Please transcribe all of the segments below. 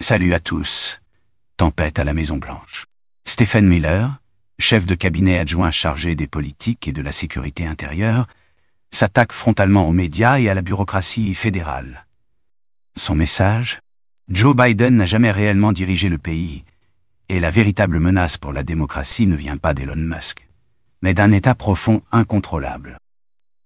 Salut à tous. Tempête à la Maison-Blanche. Selon Miller, chef de cabinet adjoint chargé des politiques et de la sécurité intérieure, s'attaque frontalement aux médias et à la bureaucratie fédérale. Son message ? Joe Biden n'a jamais réellement dirigé le pays, et la véritable menace pour la démocratie ne vient pas d'Elon Musk, mais d'un État profond incontrôlable.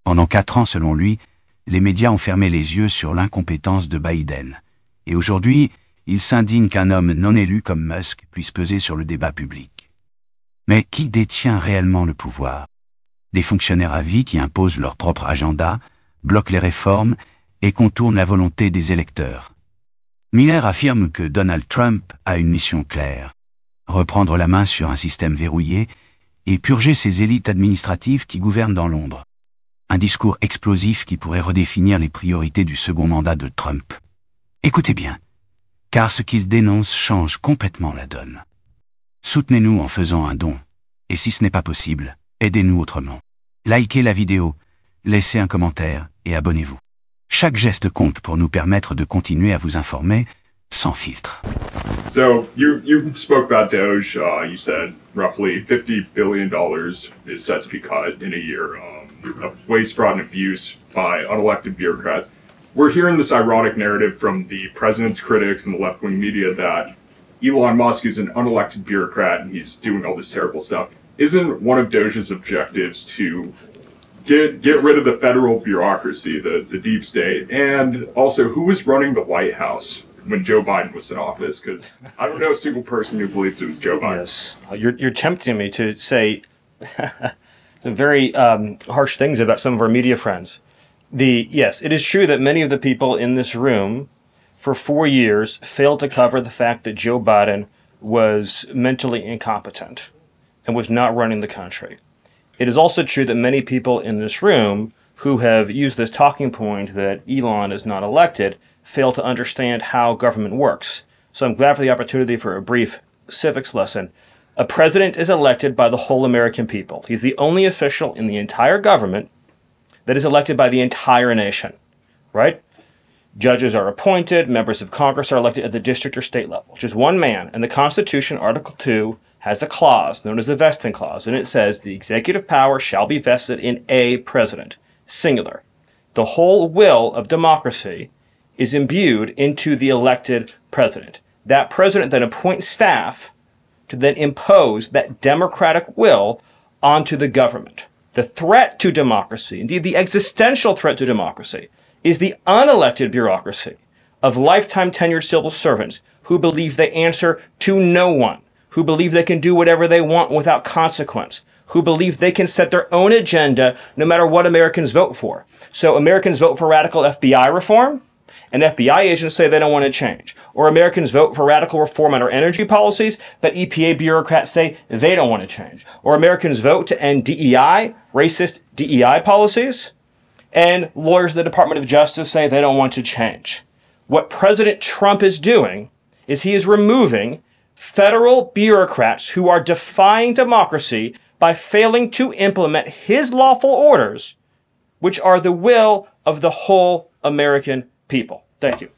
Pendant 4 ans, selon lui, les médias ont fermé les yeux sur l'incompétence de Biden, et aujourd'hui, il s'indigne qu'un homme non élu comme Musk puisse peser sur le débat public. Mais qui détient réellement le pouvoir ? Des fonctionnaires à vie qui imposent leur propre agenda, bloquent les réformes et contournent la volonté des électeurs. Miller affirme que Donald Trump a une mission claire : reprendre la main sur un système verrouillé et purger ces élites administratives qui gouvernent dans l'ombre. Un discours explosif qui pourrait redéfinir les priorités du second mandat de Trump. Écoutez bien, car ce qu'il dénonce change complètement la donne. Soutenez-nous en faisant un don, et si ce n'est pas possible, aidez-nous autrement. Likez la vidéo, laissez un commentaire et abonnez-vous. Chaque geste compte pour nous permettre de continuer à vous informer sans filtre. So you spoke about Doge. You said roughly $50 billion is set to be cut in a year of waste, fraud, and abuse by unelected bureaucrats. We're hearing this ironic narrative from the president's critics and the left-wing media that Elon Musk is an unelected bureaucrat and he's doing all this terrible stuff. Isn't one of Doge's objectives to get rid of the federal bureaucracy, the deep state, and also who was running the White House when Joe Biden was in office? Because I don't know a single person who believes it was Joe Biden. Yes, you're tempting me to say some very harsh things about some of our media friends. Yes, it is true that many of the people in this room for 4 years failed to cover the fact that Joe Biden was mentally incompetent and was not running the country. It is also true that many people in this room who have used this talking point that Elon is not elected fail to understand how government works. So I'm glad for the opportunity for a brief civics lesson. A president is elected by the whole American people. He's the only official in the entire government that is elected by the entire nation, right? Judges are appointed, members of Congress are elected at the district or state level, just one man. And the Constitution, Article 2, has a clause known as the vesting clause, and it says the executive power shall be vested in a president, singular. The whole will of democracy is imbued into the elected president. That president then appoints staff to then impose that democratic will onto the government. The threat to democracy, indeed the existential threat to democracy, is the unelected bureaucracy of lifetime tenured civil servants who believe they answer to no one, who believe they can do whatever they want without consequence, who believe they can set their own agenda no matter what Americans vote for. So Americans vote for radical FBI reform, and FBI agents say they don't want to change. Or Americans vote for radical reform on our energy policies, but EPA bureaucrats say they don't want to change. Or Americans vote to end DEI, racist DEI policies, and lawyers of the Department of Justice say they don't want to change. What President Trump is doing is he is removing federal bureaucrats who are defying democracy by failing to implement his lawful orders, which are the will of the whole American people. Thank you.